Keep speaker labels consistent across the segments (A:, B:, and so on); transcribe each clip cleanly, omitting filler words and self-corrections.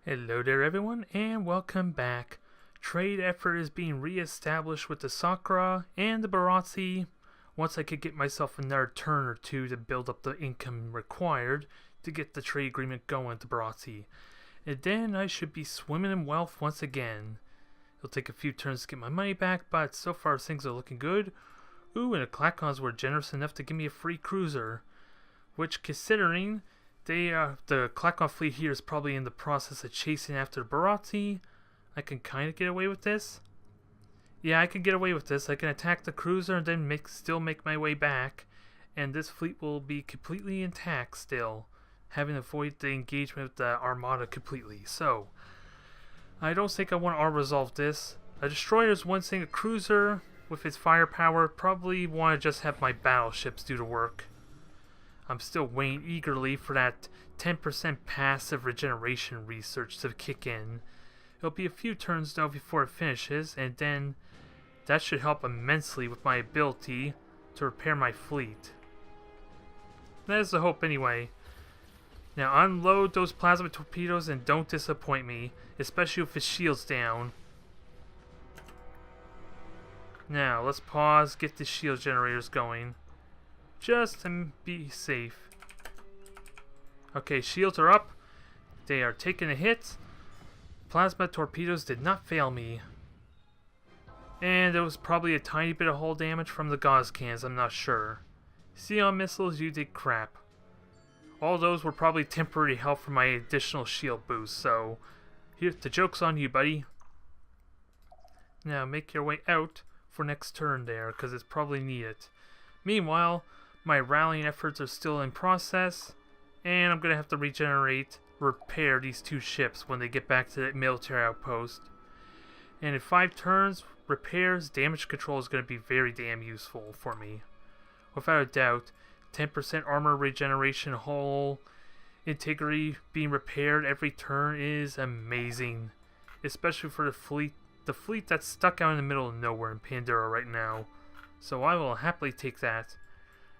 A: Hello there everyone and welcome back. Trade effort is being re-established with the Sakura and the Baratsi. Once I could get myself another turn or two to build up the income required to get the trade agreement going with the Baratsi. And then I should be swimming in wealth once again. It'll take a few turns to get my money back, but so far things are looking good. Ooh, and the Klackons were generous enough to give me a free cruiser. Which, considering the Klackon fleet here is probably in the process of chasing after the Baratsi, I can kind of get away with this. Yeah, I can get away with this. I can attack the cruiser and then still make my way back. And this fleet will be completely intact still, having avoided the engagement with the Armada completely. So, I don't think I want to resolve this. A destroyer is one thing. A cruiser, with its firepower, probably want to just have my battleships do the work. I'm still waiting eagerly for that 10% passive regeneration research to kick in. It'll be a few turns though before it finishes, and then that should help immensely with my ability to repair my fleet. That is the hope anyway. Now unload those plasma torpedoes and don't disappoint me, especially with his shields down. Now let's pause, get the shield generators going. Just to be safe. Okay, shields are up. They are taking a hit. Plasma torpedoes did not fail me. And there was probably a tiny bit of hull damage from the gauze cans, I'm not sure. Xeon missiles, you did crap. All those were probably temporary help for my additional shield boost, so here, the joke's on you, buddy. Now make your way out for next turn there, because it's probably needed. Meanwhile, my rallying efforts are still in process, and I'm going to have to repair these two ships when they get back to the military outpost. And in 5 turns, repairs, damage control is going to be very damn useful for me. Without a doubt, 10% armor regeneration, hull integrity being repaired every turn is amazing. Especially for the fleet that's stuck out in the middle of nowhere in Pandora right now. So I will happily take that.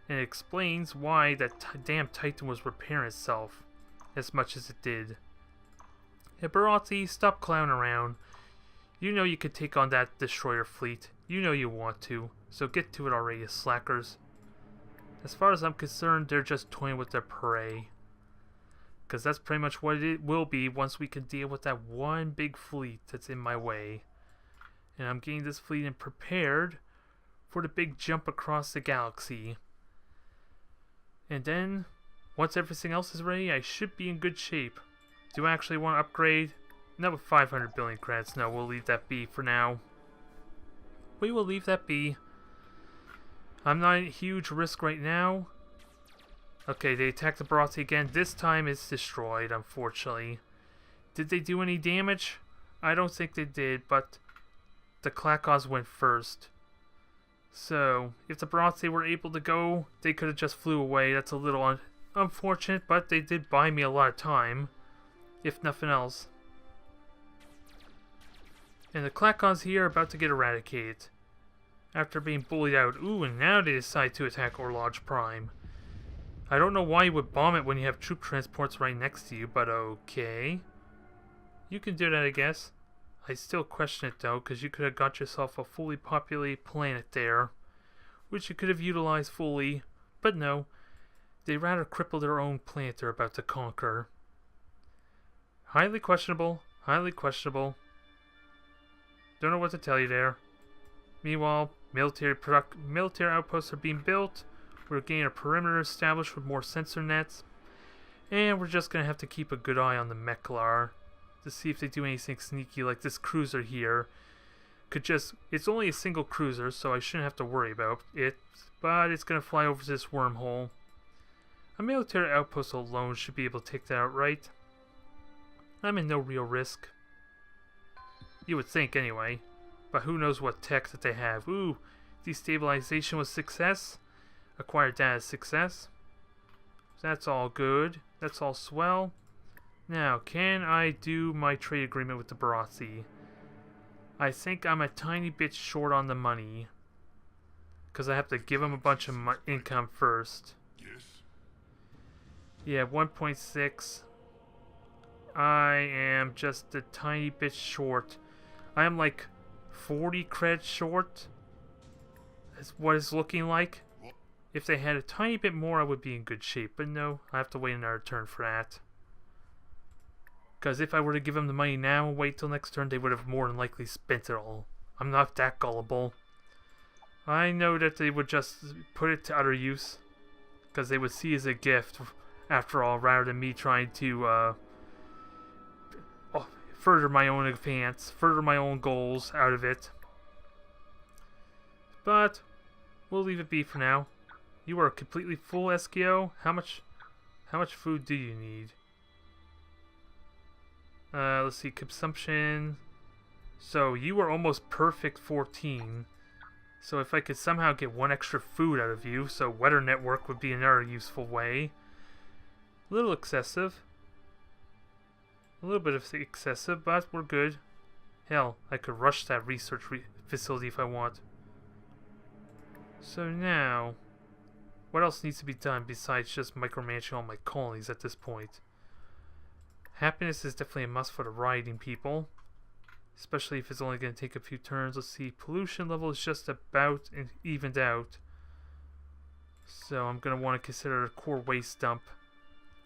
A: And it explains why that damn Titan was repairing itself as much as it did. Hey Baratsi, stop clowning around. You know you could take on that destroyer fleet. You know you want to. So get to it already, you slackers. As far as I'm concerned, they're just toying with their prey. Because that's pretty much what it will be once we can deal with that one big fleet that's in my way. And I'm getting this fleet and prepared for the big jump across the galaxy. And then, once everything else is ready, I should be in good shape. Do I actually want to upgrade? Not with 500 billion credits. No, we'll leave that be for now. We will leave that be. I'm not at huge risk right now. Okay, they attacked the Baratsi again. This time it's destroyed, unfortunately. Did they do any damage? I don't think they did, but the Klackons went first. So, if the Baratsi were able to go, they could have just flew away. That's a little unfortunate, but they did buy me a lot of time, if nothing else. And the Klackons here are about to get eradicated. After being bullied out. Ooh, and now they decide to attack Orloj Prime. I don't know why you would bomb it when you have troop transports right next to you, but okay. You can do that, I guess. I still question it though, because you could have got yourself a fully populated planet there, which you could have utilized fully, but no. They rather cripple their own planet they're about to conquer. Highly questionable, highly questionable. Don't know what to tell you there. Meanwhile, military outposts are being built. We're getting a perimeter established with more sensor nets. And we're just going to have to keep a good eye on the Meklar to see if they do anything sneaky, like this cruiser here. It's only a single cruiser, so I shouldn't have to worry about it, but it's going to fly over this wormhole. A military outpost alone should be able to take that out right. I'm in no real risk. You would think anyway, but who knows what tech that they have. Ooh, destabilization was success. Acquired data success. That's all good. That's all swell. Now, can I do my trade agreement with the Baratsi? I think I'm a tiny bit short on the money. Because I have to give them a bunch of income first.
B: Yes.
A: Yeah, 1.6. I am just a tiny bit short. I am like 40 credits short. That's what it's looking like. If they had a tiny bit more, I would be in good shape. But no, I have to wait another turn for that. Because if I were to give them the money now and wait till next turn, they would have more than likely spent it all. I'm not that gullible. I know that they would just put it to utter use. Because they would see it as a gift, after all, rather than me trying to further my own advance, further my own goals out of it. But we'll leave it be for now. You are completely full, SKO. How much food do you need? Let's see, consumption. So you are almost perfect 14. So if I could somehow get one extra food out of you, so weather network would be another useful way. A little excessive. A little bit of excessive, but we're good. Hell, I could rush that research facility if I want. So now, what else needs to be done besides just micromanaging all my colonies at this point? Happiness is definitely a must for the rioting people. Especially if it's only going to take a few turns. Let's see, pollution level is just about evened out. So I'm going to want to consider a core waste dump.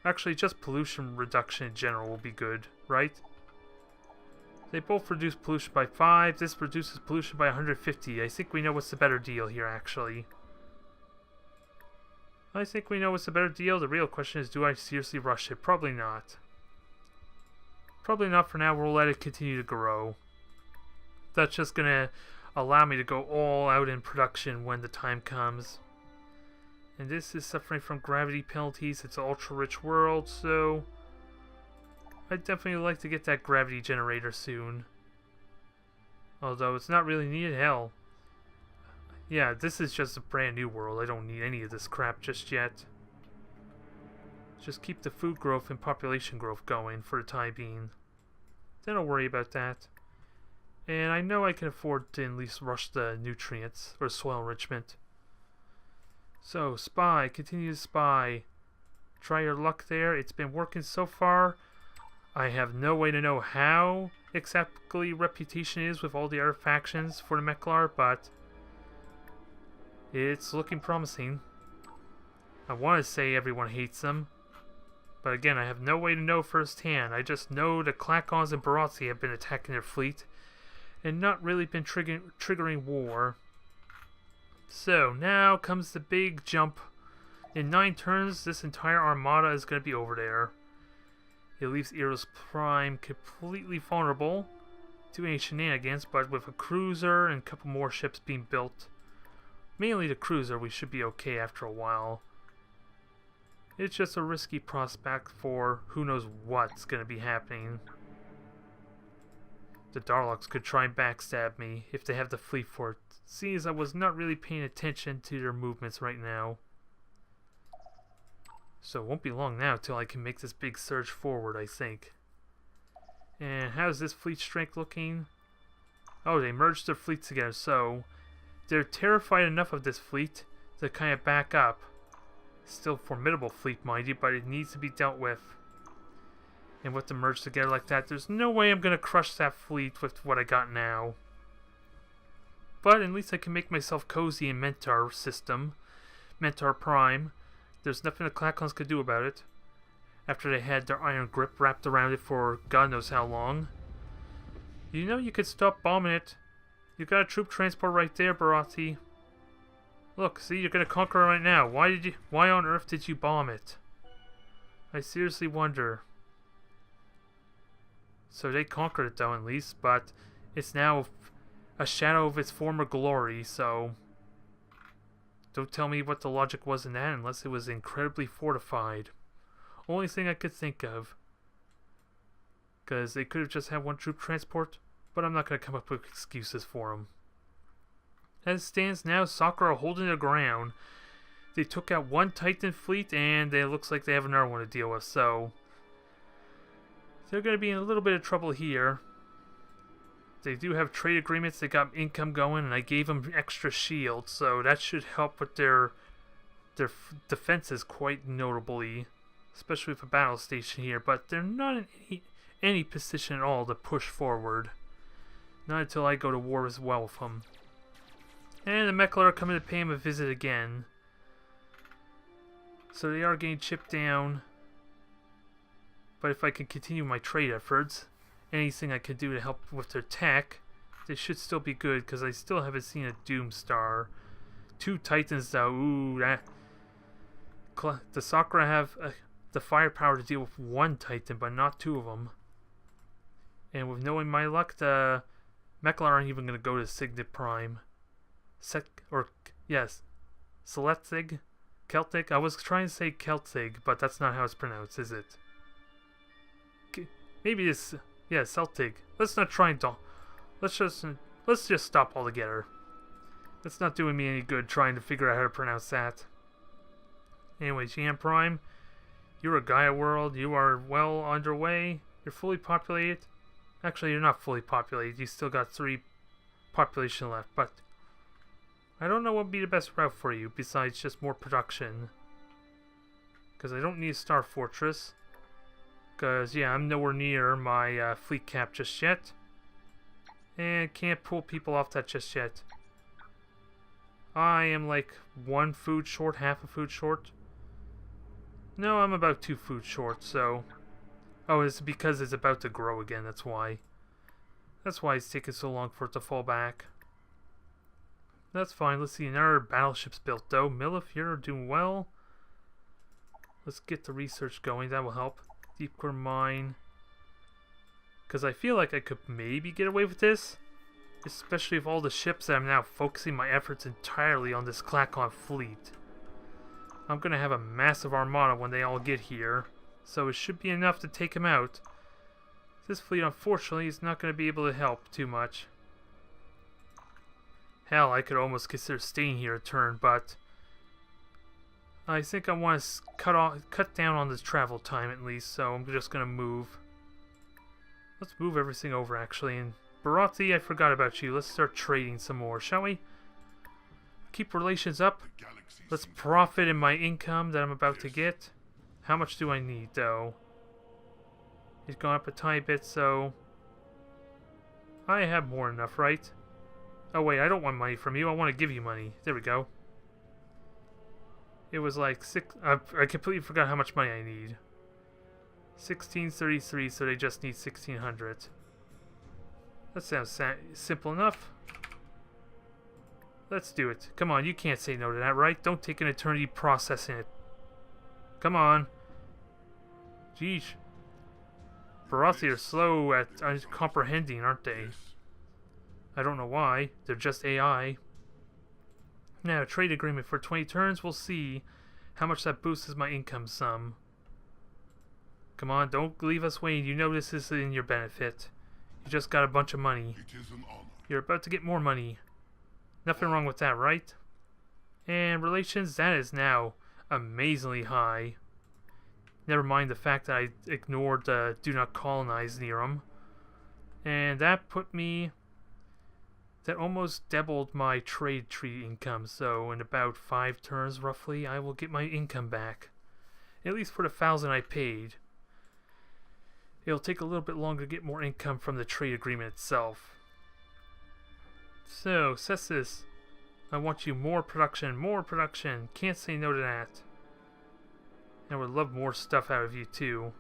A: Actually, just pollution reduction in general will be good, right? They both reduce pollution by 5. This reduces pollution by 150. I think we know what's the better deal here, actually. I think we know what's the better deal. The real question is, do I seriously rush it? Probably not. Probably not for now. We'll let it continue to grow. That's just going to allow me to go all out in production when the time comes. And this is suffering from gravity penalties. It's an ultra-rich world, so I'd definitely like to get that gravity generator soon. Although it's not really needed. Hell. Yeah, this is just a brand new world. I don't need any of this crap just yet. Just keep the food growth and population growth going for the time being. Then I'll worry about that. And I know I can afford to at least rush the nutrients or soil enrichment. So, spy. Continue to spy. Try your luck there. It's been working so far. I have no way to know how exactly reputation is with all the other factions for the Meklar, but it's looking promising. I want to say everyone hates them. But again, I have no way to know firsthand. I just know the Klackons and Barazzi have been attacking their fleet and not really been triggering war. So, now comes the big jump. In 9 turns, this entire armada is going to be over there. It leaves Eros Prime completely vulnerable to any shenanigans, but with a cruiser and a couple more ships being built, mainly the cruiser, we should be okay after a while. It's just a risky prospect for who knows what's going to be happening. The Darloks could try and backstab me if they have the fleet for it, seeing as I was not really paying attention to their movements right now. So it won't be long now till I can make this big surge forward, I think. And how's this fleet strength looking? Oh, they merged their fleets together, so they're terrified enough of this fleet to kind of back up. Still formidable fleet, mind you, but it needs to be dealt with. And with them merged together like that, there's no way I'm going to crush that fleet with what I got now. But at least I can make myself cozy in Mentar system. Mentar Prime. There's nothing the Klackons could do about it. After they had their iron grip wrapped around it for God knows how long. You know you could stop bombing it. You got a troop transport right there, Barazzi. Look, see, you're gonna conquer it right now. Why on earth did you bomb it? I seriously wonder. So they conquered it though, at least, but it's now a shadow of its former glory, so don't tell me what the logic was in that unless it was incredibly fortified. Only thing I could think of. Because they could have just had one troop transport, but I'm not gonna come up with excuses for them. As it stands now, Sakura are holding their ground. They took out one Titan fleet, and it looks like they have another one to deal with, so they're going to be in a little bit of trouble here. They do have trade agreements, they got income going, and I gave them extra shields, so that should help with their defenses quite notably, especially with a battle station here, but they're not in any position at all to push forward. Not until I go to war as well with him. And the Meklar are coming to pay him a visit again. So they are getting chipped down. But if I can continue my trade efforts, anything I can do to help with their tech, they should still be good, because I still haven't seen a Doom Star. 2 Titans though, ooh, the Sakura have the firepower to deal with 1 Titan, but not 2 of them. And with knowing my luck, the Meklar aren't even going to go to Signet Prime. Celtic? Celtic? I was trying to say Celtic, but that's not how it's pronounced, is it? Maybe it's, yeah, Celtic. Let's not try and let's just stop altogether. That's not doing me any good trying to figure out how to pronounce that. Anyways, Yan Prime, you're a Gaia world. You are well underway. You're fully populated. Actually, you're not fully populated. You still got 3 population left, but I don't know what would be the best route for you besides just more production. Because I don't need a Star Fortress. Because, yeah, I'm nowhere near my fleet cap just yet. And can't pull people off that just yet. I am like 1 food short, half a food short. No, I'm about 2 food short, so... Oh, it's because it's about to grow again, that's why. That's why it's taking so long for it to fall back. That's fine. Let's see, another battleship's built though. Milif, you're doing well. Let's get the research going, that will help. Deep core mine. Because I feel like I could maybe get away with this. Especially with all the ships that I'm now focusing my efforts entirely on this Klackon fleet. I'm going to have a massive armada when they all get here. So it should be enough to take him out. This fleet, unfortunately, is not going to be able to help too much. Hell, I could almost consider staying here a turn, but I think I want to cut down on the travel time at least, so I'm just going to move. Let's move everything over, actually. And Barathi, I forgot about you. Let's start trading some more, shall we? Keep relations up. Let's profit in my income that I'm about to get. How much do I need, though? He's gone up a tiny bit, so I have more than enough, right? Oh, wait, I don't want money from you. I want to give you money. There we go. It was like 6... I completely forgot how much money I need. 1633, so they just need 1600. That sounds simple enough. Let's do it. Come on, you can't say no to that, right? Don't take an eternity processing it. Come on. Jeez. Barathi are slow at comprehending, aren't they? I don't know why. They're just AI. Now, trade agreement for 20 turns. We'll see how much that boosts my income sum. Come on, don't leave us waiting. You know this is in your benefit. You just got a bunch of money. You're about to get more money. Nothing wrong with that, right? And relations, that is now amazingly high. Never mind the fact that I ignored the do not colonize near them. And that put me... That almost doubled my trade treaty income. So in about 5 turns roughly, I will get my income back. At least for the 1,000 I paid. It'll take a little bit longer to get more income from the trade agreement itself. So, Cessus, I want you more production, more production. Can't say no to that. I would love more stuff out of you too.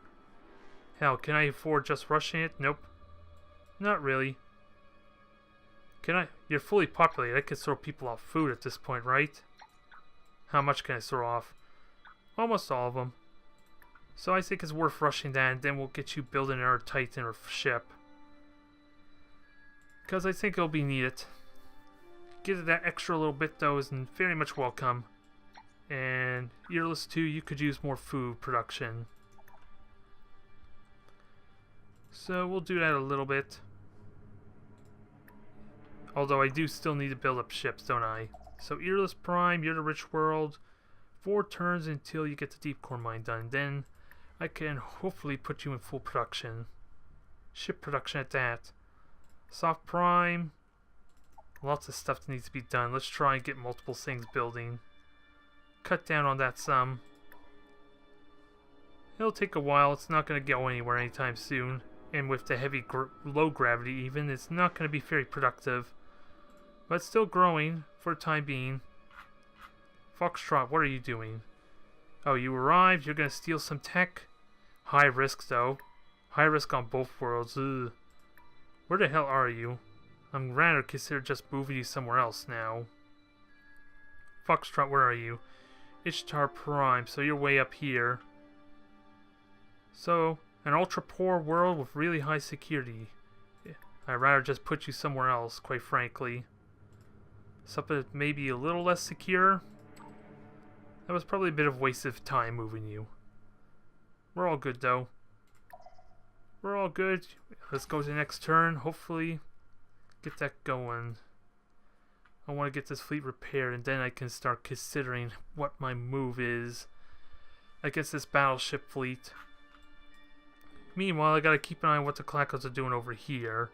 A: Hell, can I afford just rushing it? Nope. Not really. Can I? You're fully populated. I could throw people off food at this point, right? How much can I throw off? Almost all of them. So I think it's worth rushing that, and then we'll get you building our Titan or ship. Because I think it'll be needed. Get that extra little bit though is very much welcome. And Earless 2, you could use more food production. So we'll do that a little bit. Although I do still need to build up ships, don't I? So Earless Prime, you're the rich world. 4 turns until you get the deep core mine done. Then I can hopefully put you in full production. Ship production at that. Soft Prime. Lots of stuff that needs to be done. Let's try and get multiple things building. Cut down on that some. It'll take a while. It's not going to go anywhere anytime soon. And with the heavy low gravity even, it's not going to be very productive. But still growing for the time being. Foxtrot, what are you doing? Oh, you arrived. You're going to steal some tech. High risk, though. High risk on both worlds. Ugh. Where the hell are you? I'm rather consider just moving you somewhere else now. Foxtrot, where are you? Ishtar Prime, so you're way up here. So, an ultra poor world with really high security. I'd rather just put you somewhere else, quite frankly. Something maybe a little less secure. That was probably a bit of a waste of time moving you. We're all good though. We're all good. Let's go to the next turn. Hopefully get that going. I want to get this fleet repaired and then I can start considering what my move is against this battleship fleet. Meanwhile, I gotta keep an eye on what the Klackons are doing over here.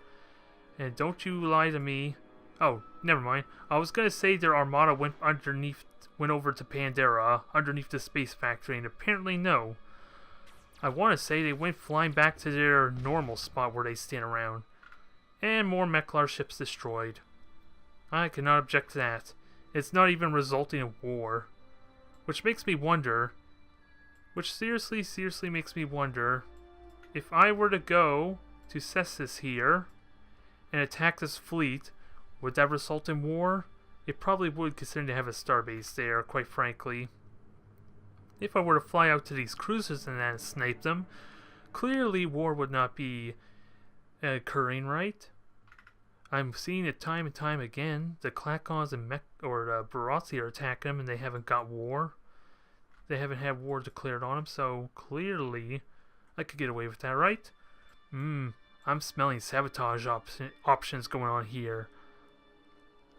A: And don't you lie to me. Oh, never mind. I was gonna say their armada went over to Pandera, underneath the space factory, and apparently no. I want to say they went flying back to their normal spot where they stand around. And more Meklar ships destroyed. I cannot object to that. It's not even resulting in war. Which makes me wonder, which seriously makes me wonder, if I were to go to Cessus here and attack this fleet, would that result in war? It probably would, considering they have a starbase there, quite frankly. If I were to fly out to these cruisers and then snipe them, clearly war would not be occurring, right? I'm seeing it time and time again. The Klackons and Barazzi are attacking them and they haven't got war. They haven't had war declared on them, so clearly I could get away with that, right? I'm smelling sabotage options going on here.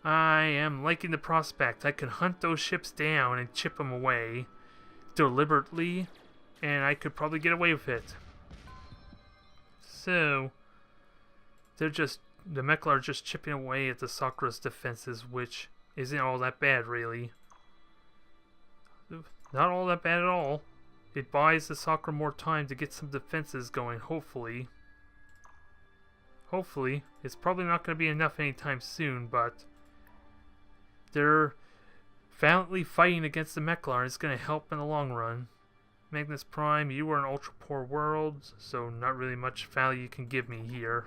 A: I am liking the prospect. I can hunt those ships down and chip them away deliberately, and I could probably get away with it. So, the Meklar are just chipping away at the Sakura's defenses, which isn't all that bad, really. Not all that bad at all. It buys the Sakura more time to get some defenses going, hopefully. Hopefully. It's probably not going to be enough anytime soon, but they're valiantly fighting against the Meklar. It's going to help in the long run. Magnus Prime, you are an ultra poor world, so not really much value you can give me here.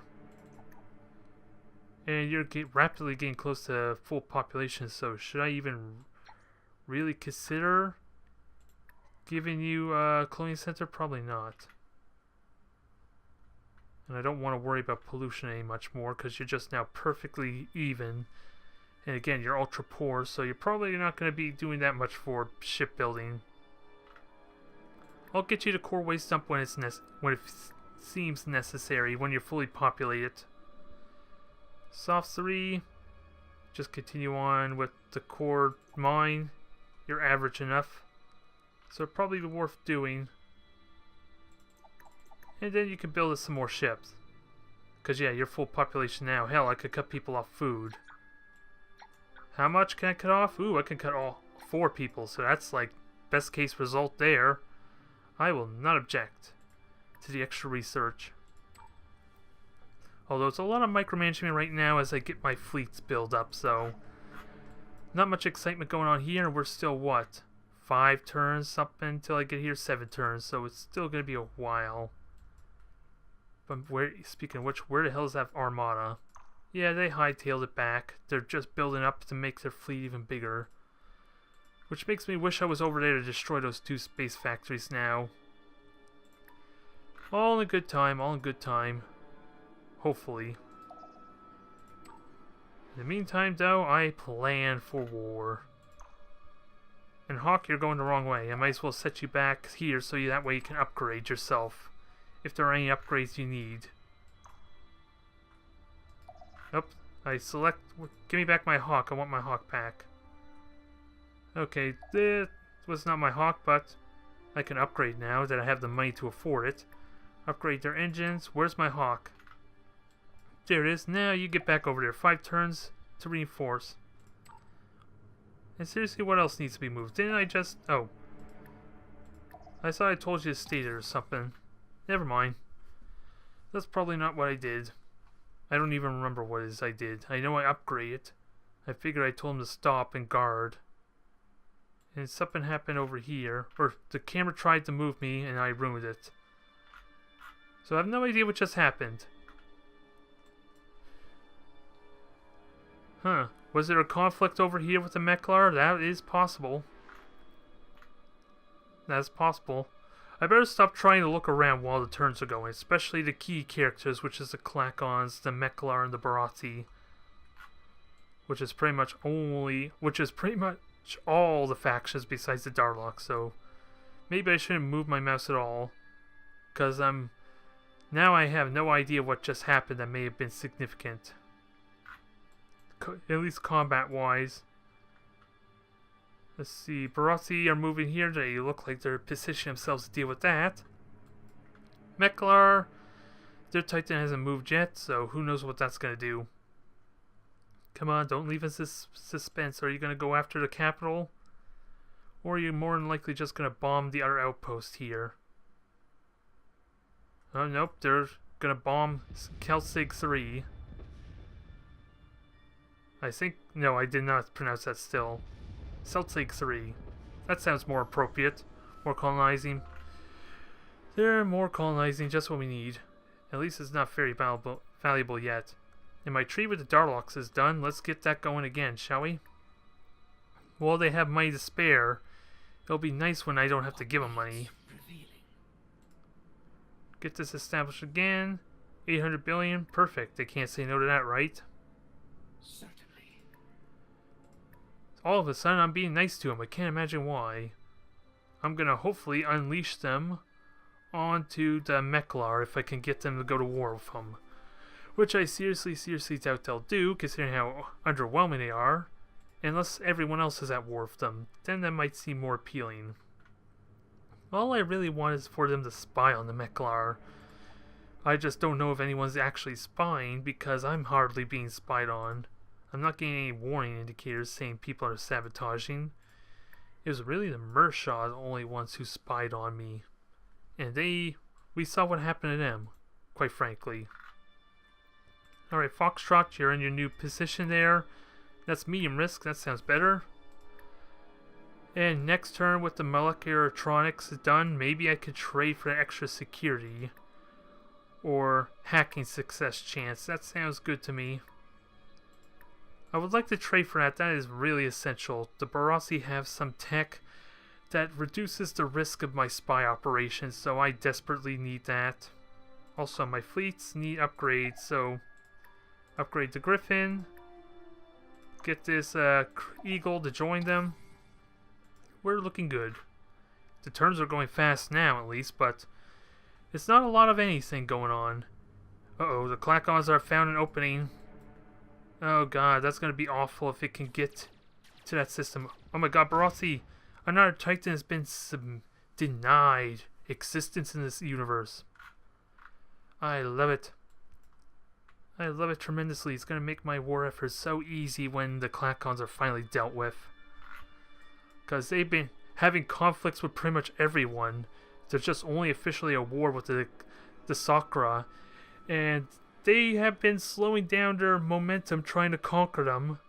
A: And you're rapidly getting close to full population, so should I even really consider giving you a cloning center? Probably not. And I don't want to worry about pollution any much more, because you're just now perfectly even. And again, you're ultra poor, so you're probably not going to be doing that much for shipbuilding. I'll get you to core waste dump when it seems necessary, when you're fully populated. Soft 3, just continue on with the core mine. You're average enough, so it'd probably be worth doing. And then you can build us some more ships. Because yeah, you're full population now. Hell, I could cut people off food. How much can I cut off? Ooh, I can cut all 4 people, so that's like best case result there. I will not object to the extra research. Although it's a lot of micromanagement right now as I get my fleets built up, so not much excitement going on here. We're still, what, 5 turns up until I get here? 7 turns, so it's still going to be a while. But speaking of which, where the hell is that armada? Yeah, they hightailed it back. They're just building up to make their fleet even bigger. Which makes me wish I was over there to destroy those 2 space factories now. All in good time, all in good time. Hopefully. In the meantime, though, I plan for war. And Hawk, you're going the wrong way. I might as well set you back here so that way you can upgrade yourself. If there are any upgrades you need. Oops. I select... Give me back my Hawk. I want my Hawk back. Okay, that was not my Hawk, but I can upgrade now that I have the money to afford it. Upgrade their engines. Where's my Hawk? There it is. Now you get back over there. 5 turns to reinforce. And seriously, what else needs to be moved? Didn't I just... Oh. I thought I told you to stay there or something. Never mind. That's probably not what I did. I don't even remember what it is I did. I know I upgraded. I figured I told him to stop and guard. And something happened over here. Or the camera tried to move me and I ruined it. So I have no idea what just happened. Huh. Was there a conflict over here with the Meklar? That is possible. That's possible. I better stop trying to look around while the turns are going, especially the key characters, which is the Klackons, the Meklar, and the Barati. Which is pretty much all the factions besides the Darlock, so maybe I shouldn't move my mouse at all. Because now I have no idea what just happened that may have been significant. At least combat-wise. Let's see, Barati are moving here. They look like they're positioning themselves to deal with that. Meklar, their Titan hasn't moved yet, so who knows what that's going to do. Come on, don't leave us this suspense. Are you going to go after the capital? Or are you more than likely just going to bomb the other outpost here? Oh, nope, they're going to bomb Kelsig 3. I think... No, I did not pronounce that still. Celtic 3. That sounds more appropriate. More colonizing. They're more colonizing, just what we need. At least it's not very valuable yet. And my tree with the Darlocks is done. Let's get that going again, shall we? While they have money to spare, it'll be nice when I don't have to give them money. Get this established again. 800 billion. Perfect. They can't say no to that, right?
B: Certainly.
A: All of a sudden, I'm being nice to them. I can't imagine why. I'm gonna hopefully unleash them onto the Meklar if I can get them to go to war with them. Which I seriously doubt they'll do, considering how underwhelming they are. Unless everyone else is at war with them. Then that might seem more appealing. All I really want is for them to spy on the Meklar. I just don't know if anyone's actually spying, because I'm hardly being spied on. I'm not getting any warning indicators saying people are sabotaging. It was really the Mershaw the only ones who spied on me. And we saw what happened to them, quite frankly. Alright, Foxtrot, you're in your new position there. That's medium risk, that sounds better. And next turn with the molecular electronics done, maybe I could trade for extra security. Or hacking success chance, that sounds good to me. I would like to trade for that is really essential. The Barasi have some tech that reduces the risk of my spy operations, so I desperately need that. Also, my fleets need upgrades, so upgrade the Griffin. Get this Eagle to join them. We're looking good. The turns are going fast now, at least, but it's not a lot of anything going on. Uh-oh, the Klackons are found an opening. Oh god, that's going to be awful if it can get to that system. Oh my god, Barati, another Titan has been denied existence in this universe. I love it. I love it tremendously. It's going to make my war effort so easy when the Klackons are finally dealt with. Because they've been having conflicts with pretty much everyone. There's just only officially a war with the Sakura. And they have been slowing down their momentum trying to conquer them.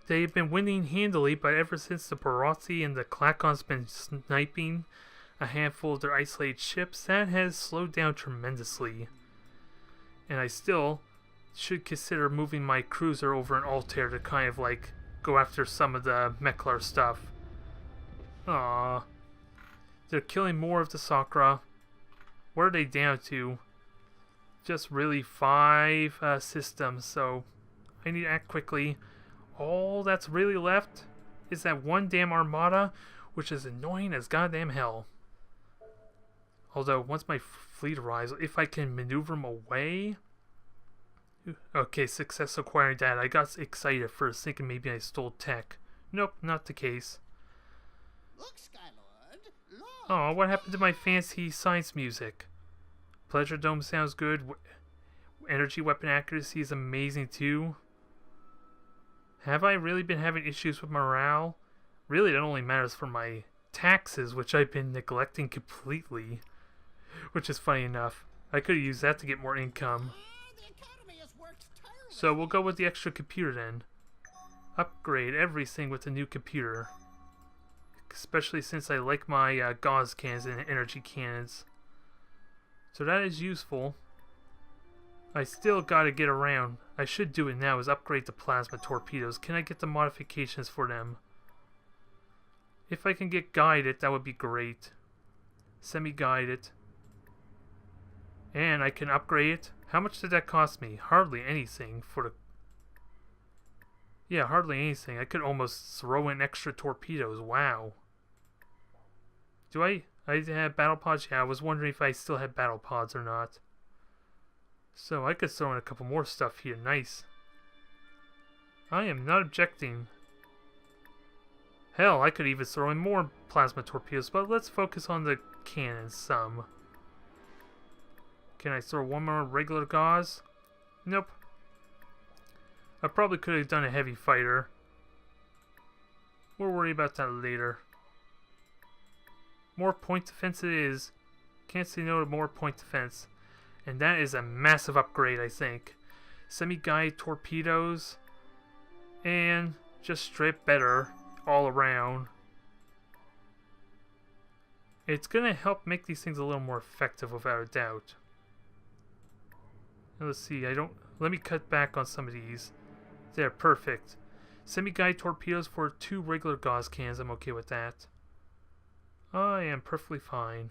A: They've been winning handily, but ever since the Barati and the Klackons been sniping a handful of their isolated ships, that has slowed down tremendously. And I still should consider moving my cruiser over an Altair to kind of like go after some of the Meklar stuff. Aww. They're killing more of the Sakura. What are they down to? Just really 5 systems, so I need to act quickly. All that's really left is that one damn armada, which is annoying as goddamn hell. Although, once my fleet arrives, if I can maneuver them away... Okay, success acquiring that. I got excited at first, thinking maybe I stole tech. Nope, not the case.
B: Look, Skylord. Look.
A: Oh, what happened to my fancy science music? Pleasure Dome sounds good. Energy weapon accuracy is amazing too. Have I really been having issues with morale? Really, that only matters for my taxes, which I've been neglecting completely. Which is funny enough. I could use that to get more income.
B: The Academy has worked tirelessly.
A: So we'll go with the extra computer then. Upgrade everything with the new computer. Especially since I like my gauze cannons and energy cannons. So that is useful. I still gotta get around. I should do it now, is upgrade the plasma torpedoes. Can I get the modifications for them? If I can get guided, that would be great. Semi-guided. And I can upgrade it. How much did that cost me? Hardly anything for the... Yeah, hardly anything. I could almost throw in extra torpedoes. Wow. Do I have battle pods? Yeah, I was wondering if I still had battle pods or not. So I could throw in a couple more stuff here. Nice. I am not objecting. Hell, I could even throw in more plasma torpedoes, but let's focus on the cannons some. Can I throw one more regular gauze? Nope. I probably could have done a heavy fighter. We'll worry about that later. More point defense it is. Can't say no to more point defense. And that is a massive upgrade, I think. Semi-guided torpedoes. And just straight better all around. It's going to help make these things a little more effective without a doubt. Now let's see, let me cut back on some of these. They're perfect. Semi-guided torpedoes for 2 regular gauze cans, I'm okay with that. I am perfectly fine.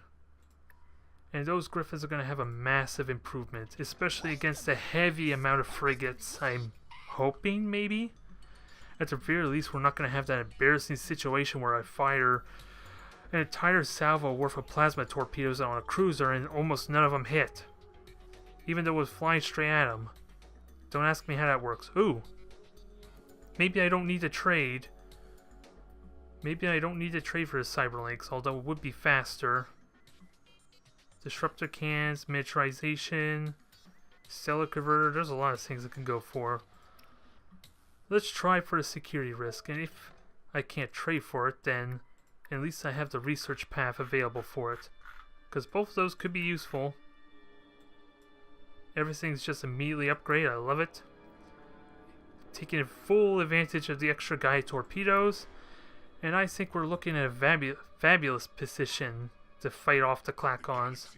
A: And those Griffins are going to have a massive improvement, especially against the heavy amount of frigates, I'm hoping, maybe? At the very least, we're not going to have that embarrassing situation where I fire an entire salvo worth of plasma torpedoes on a cruiser and almost none of them hit. Even though it was flying straight at them. Don't ask me how that works. Ooh. Maybe I don't need to trade. Maybe I don't need to trade for the Cyberlinks, although it would be faster. Disruptor cans, miniaturization, stellar converter. There's a lot of things I can go for. Let's try for the security risk, and if I can't trade for it, then at least I have the research path available for it. Because both of those could be useful. Everything's just immediately upgraded. I love it. Taking full advantage of the extra guided torpedoes. And I think we're looking at a fabulous position to fight off the Klackons.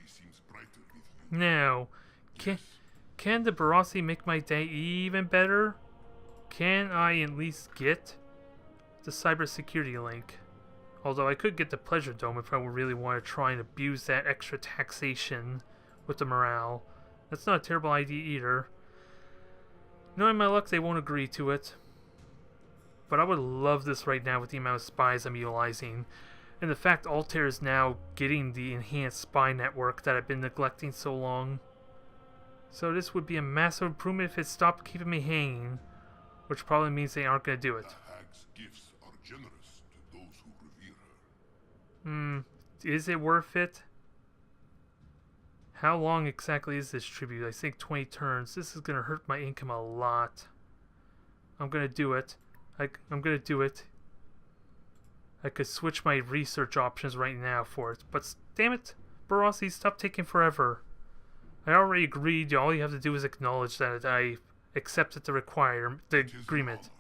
A: Now, can the Barassi make my day even better? Can I at least get the cybersecurity link? Although I could get the pleasure dome if I really want to try and abuse that extra taxation with the morale. That's not a terrible idea either. Knowing my luck, they won't agree to it. But I would love this right now with the amount of spies I'm utilizing. And the fact Altair is now getting the enhanced spy network that I've been neglecting so long. So this would be a massive improvement if it stopped keeping me hanging. Which probably means they aren't going to do it.
C: The hag's gifts are generous to those who revere her.
A: Is it worth it? How long exactly is this tribute? I think 20 turns. This is going to hurt my income a lot. I'm going to do it. I'm going to do it. I could switch my research options right now for it. But damn it, Barassi, stop taking forever. I already agreed. All you have to do is acknowledge that I accepted the agreement.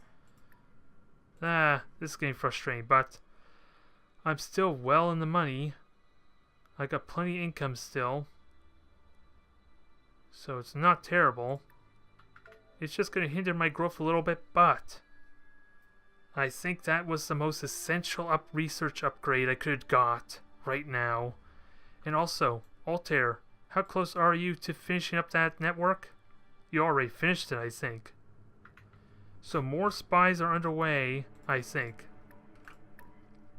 A: This is getting frustrating, but I'm still well in the money. I got plenty of income still. So it's not terrible. It's just going to hinder my growth a little bit, but I think that was the most essential research upgrade I could have got right now. And also, Altair, how close are you to finishing up that network? You already finished it, I think. So more spies are underway, I think.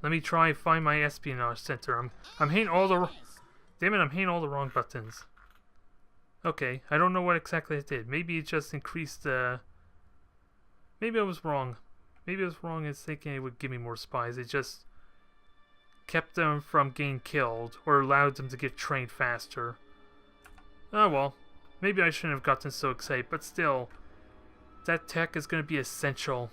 A: Let me try and find my espionage center. I'm hitting all the... Damn it, I'm hitting all the wrong buttons. Okay, I don't know what exactly it did. Maybe it just increased the... Maybe I was wrong. Maybe I was wrong in thinking it would give me more spies. It just kept them from getting killed or allowed them to get trained faster. Oh well. Maybe I shouldn't have gotten so excited, but still, that tech is going to be essential